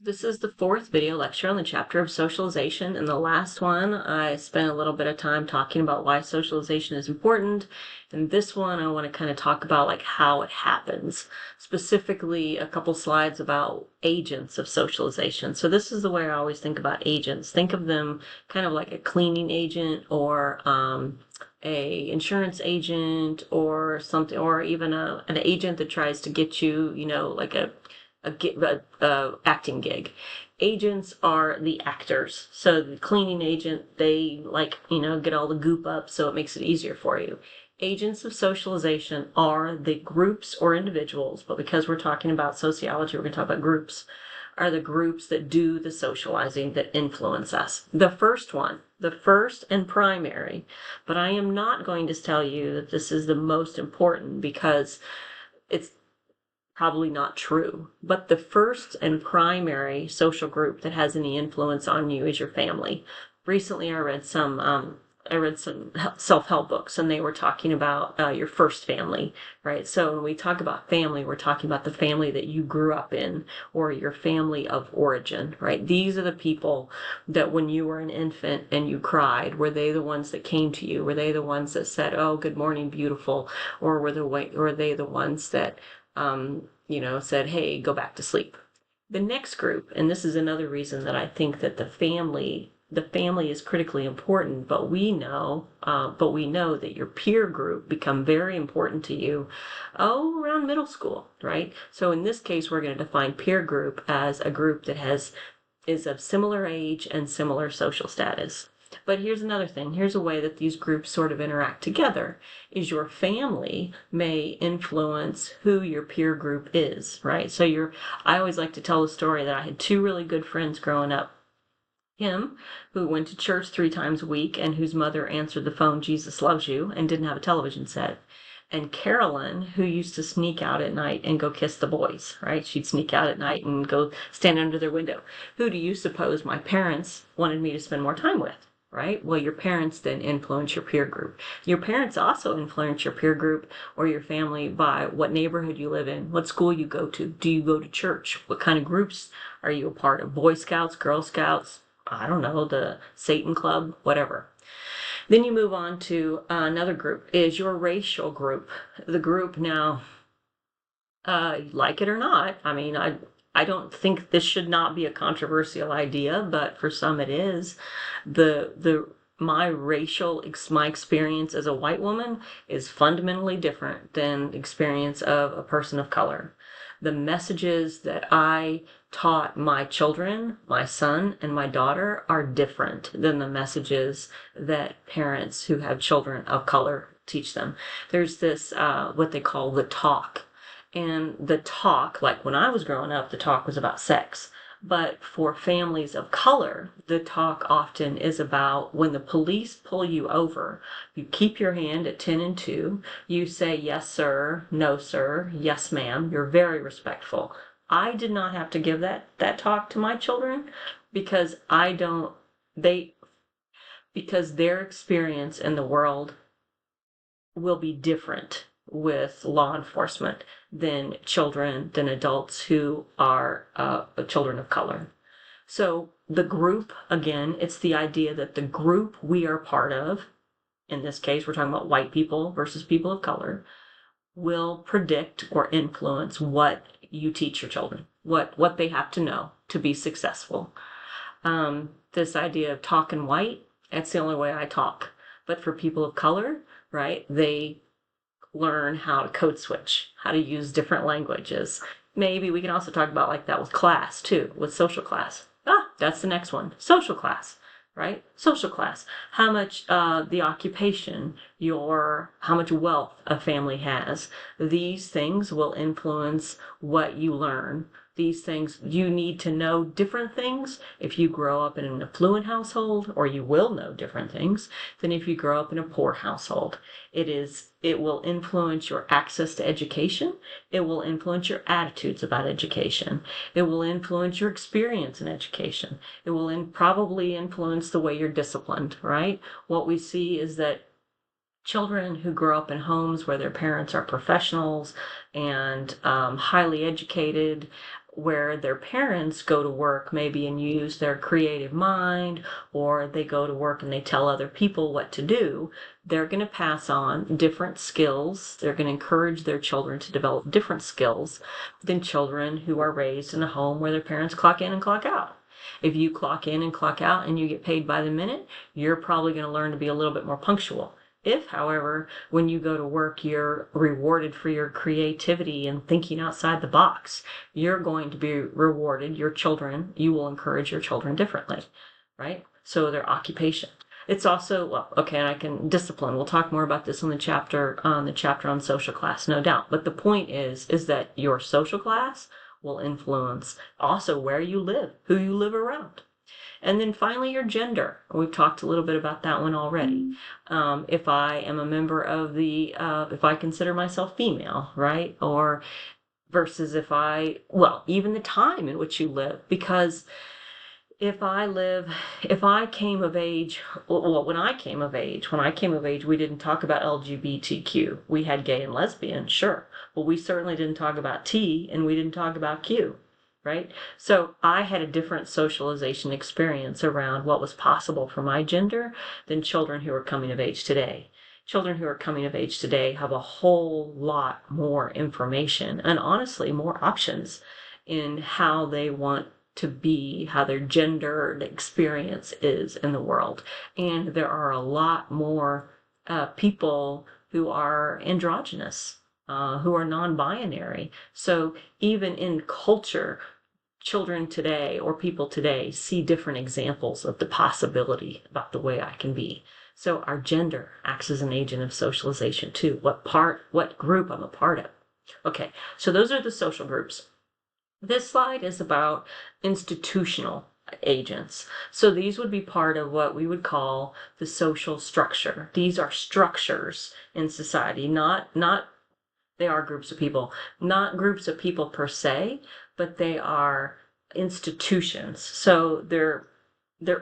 This is the fourth video lecture on the chapter of socialization. In the last one, I spent a little bit of time talking about why socialization is important. In this one, I want to kind of talk about like how it happens, specifically a couple slides about agents of socialization. So this is the way I always think about agents. Think of them kind of like a cleaning agent or a insurance agent or something, or even an agent that tries to get you, like a acting gig. Agents are the actors. So the cleaning agent, they get all the goop up so it makes it easier for you. Agents of socialization are the groups or individuals, but because we're talking about sociology, we're going to talk about groups, are the groups that do the socializing that influence us. The first one, the first and primary, but I am not going to tell you that this is the most important because it's probably not true. But the first and primary social group that has any influence on you is your family. Recently, I read some self-help books, and they were talking about your first family, right? So when we talk about family, we're talking about the family that you grew up in or your family of origin, right? These are the people that when you were an infant and you cried, were they the ones that came to you? Were they the ones that said, "Oh, good morning, beautiful," or were they the ones that said, "Hey, go back to sleep"? The next group, and this is another reason that I think that the family is critically important, but we know that your peer group become very important to you, around middle school, right? So in this case, we're going to define peer group as a group that is of similar age and similar social status. But here's another thing. Here's a way that these groups sort of interact together is your family may influence who your peer group is, right? So I always like to tell the story that I had two really good friends growing up. Him, who went to church 3 times a week and whose mother answered the phone, "Jesus loves you," and didn't have a television set. And Carolyn, who used to sneak out at night and go kiss the boys, right? She'd sneak out at night and go stand under their window. Who do you suppose my parents wanted me to spend more time with? Right? Well, your parents then influence your peer group. Your parents also influence your peer group or your family by what neighborhood you live in, what school you go to. Do you go to church? What kind of groups are you a part of? Boy Scouts, Girl Scouts, I don't know, the Satan Club, whatever. Then you move on to another group, is your racial group. The group now, like it or not, I mean, I don't think this should not be a controversial idea, but for some it is. My experience as a white woman is fundamentally different than the experience of a person of color. The messages that I taught my children, my son and my daughter, are different than the messages that parents who have children of color teach them. There's this, what they call the talk. And the talk, like when I was growing up, the talk was about sex. But for families of color, the talk often is about when the police pull you over, you keep your hand at 10 and 2, you say, "Yes, sir," "No, sir," "Yes, ma'am." You're very respectful. I did not have to give that talk to my children because because their experience in the world will be different with law enforcement than adults who are children of color. So the group, again, it's the idea that the group we are part of, in this case, we're talking about white people versus people of color, will predict or influence what you teach your children, what they have to know to be successful. This idea of talking white, that's the only way I talk. But for people of color, right, they learn how to code switch, how to use different languages. Maybe we can also talk about like that with class too, with social class. That's the next one. Social class, right? Social class. How much the occupation, how much wealth a family has. These things will influence what you learn. These things, you need to know different things if you grow up in an affluent household, or you will know different things than if you grow up in a poor household. It will influence your access to education. It will influence your attitudes about education. It will influence your experience in education. It will probably influence the way you're disciplined, right? What we see is that children who grow up in homes where their parents are professionals and highly educated where their parents go to work maybe and use their creative mind, or they go to work and they tell other people what to do, they're going to pass on different skills. They're going to encourage their children to develop different skills than children who are raised in a home where their parents clock in and clock out. If you clock in and clock out and you get paid by the minute, you're probably going to learn to be a little bit more punctual. If, however, when you go to work, you're rewarded for your creativity and thinking outside the box, you're going to be rewarded. You will encourage your children differently, right? So their occupation. It's also, well, okay, and I can discipline. We'll talk more about this in the chapter on social class, no doubt. But the point is that your social class will influence also where you live, who you live around. And then finally, your gender. We've talked a little bit about that one already. If I am a member of if I consider myself female, right? Or versus even the time in which you live. Because when I came of age, we didn't talk about LGBTQ. We had gay and lesbian, sure. But we certainly didn't talk about T, and we didn't talk about Q. Right? So I had a different socialization experience around what was possible for my gender than children who are coming of age today. Children who are coming of age today have a whole lot more information and honestly more options in how they want to be, how their gendered experience is in the world. And there are a lot more people who are androgynous, who are non-binary. So even in culture, children today or people today see different examples of the possibility about the way I can be. So our gender acts as an agent of socialization too. What group I'm a part of. Okay, so those are the social groups. This slide is about institutional agents. So these would be part of what we would call the social structure. These are structures in society, they are groups of people, not groups of people per se, but they are institutions. So they're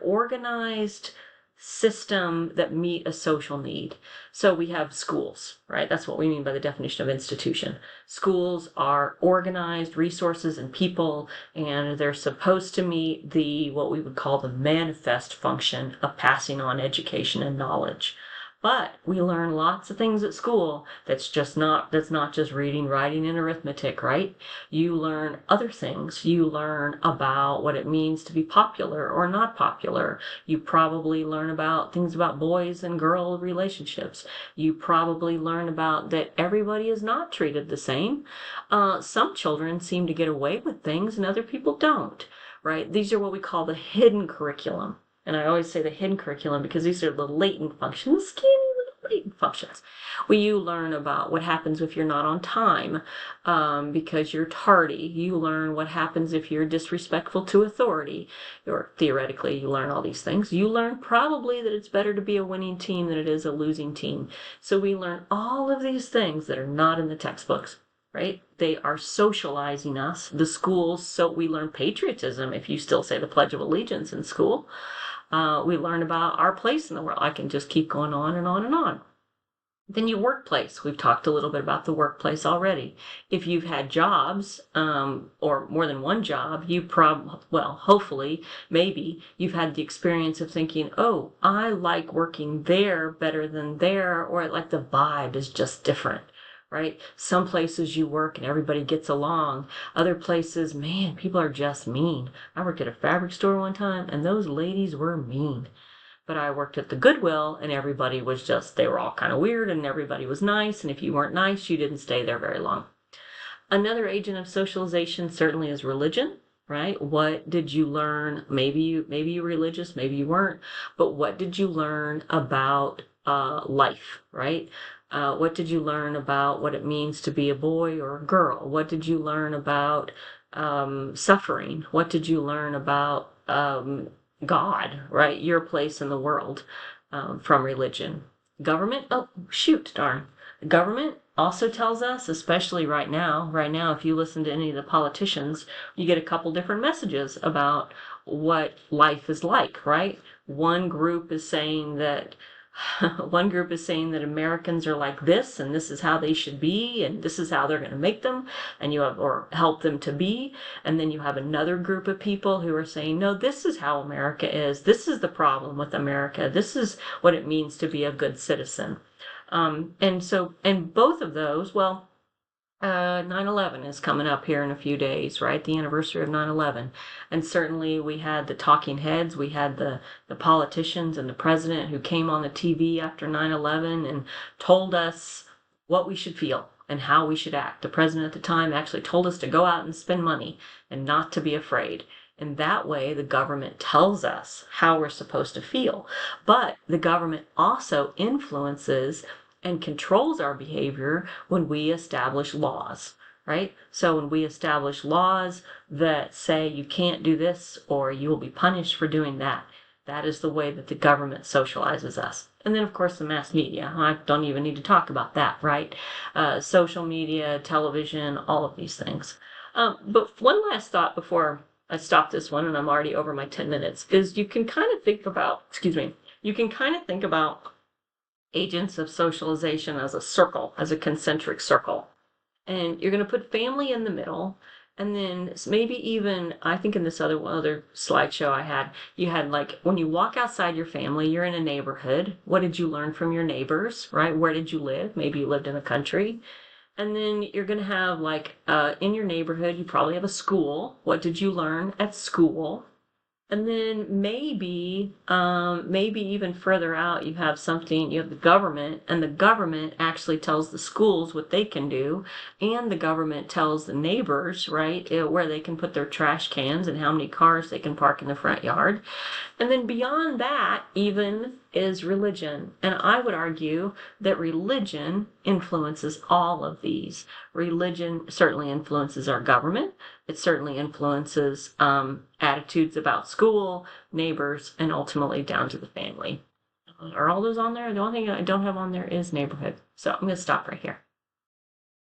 organized system that meet a social need. So we have schools, right? That's what we mean by the definition of institution. Schools are organized resources and people, and they're supposed to meet what we would call the manifest function of passing on education and knowledge. But we learn lots of things at school that's not just reading, writing, and arithmetic, right? You learn other things. You learn about what it means to be popular or not popular. You probably learn about things about boys and girl relationships. You probably learn about that everybody is not treated the same. Some children seem to get away with things and other people don't, right? These are what we call the hidden curriculum. And I always say the hidden curriculum because these are the latent functions, skinny little latent functions. Where you learn about what happens if you're not on time because you're tardy. You learn what happens if you're disrespectful to authority. Or theoretically, you learn all these things. You learn probably that it's better to be a winning team than it is a losing team. So we learn all of these things that are not in the textbooks. Right? They are socializing us. The schools, so we learn patriotism if you still say the Pledge of Allegiance in school. We learn about our place in the world. I can just keep going on and on and on. Then your workplace. We've talked a little bit about the workplace already. If you've had jobs, or more than one job, hopefully, maybe, you've had the experience of thinking, oh, I like working there better than there, or like the vibe is just different. Right? Some places you work and everybody gets along. Other places, man, people are just mean. I worked at a fabric store one time and those ladies were mean. But I worked at the Goodwill and everybody was they were all kind of weird and everybody was nice. And if you weren't nice, you didn't stay there very long. Another agent of socialization certainly is religion. Right? What did you learn? Maybe you're religious, maybe you weren't. But what did you learn about life? Right? What did you learn about what it means to be a boy or a girl? What did you learn about suffering? What did you learn about God, right? Your place in the world from religion. Government? Oh, shoot, darn. Government also tells us, especially right now, if you listen to any of the politicians, you get a couple different messages about what life is like, right? One group is saying that One group is saying that Americans are like this and this is how they should be and this is how they're going to make them and you have or help them to be. And then you have another group of people who are saying, no, this is how America is. This is the problem with America. This is what it means to be a good citizen. And both of those, well, 9/11 is coming up here in a few days, right? The anniversary of 9/11. And certainly we had the talking heads, we had the politicians and the president who came on the TV after 9/11 and told us what we should feel and how we should act. The president at the time actually told us to go out and spend money and not to be afraid. And that way, the government tells us how we're supposed to feel. But the government also influences and controls our behavior when we establish laws, right? So when we establish laws that say you can't do this or you will be punished for doing that, that is the way that the government socializes us. And then, of course, the mass media. I don't even need to talk about that, right? Social media, television, all of these things. But one last thought before I stop this one, and I'm already over my 10 minutes, is you can kind of think about, you can kind of think about agents of socialization as a circle, as a concentric circle. And you're going to put family in the middle. And then maybe even, I think in this other slideshow I had, you had like when you walk outside your family, you're in a neighborhood. What did you learn from your neighbors, right? Where did you live? Maybe you lived in the country. And then you're going to have like in your neighborhood, you probably have a school. What did you learn at school? And then maybe even further out, you have the government, and the government actually tells the schools what they can do, and the government tells the neighbors, right, where they can put their trash cans and how many cars they can park in the front yard. And then beyond that, even is religion. And I would argue that religion influences all of these. Religion certainly influences our government. It certainly influences attitudes about school, neighbors, and ultimately down to the family. Are all those on there? The only thing I don't have on there is neighborhood. So I'm going to stop right here.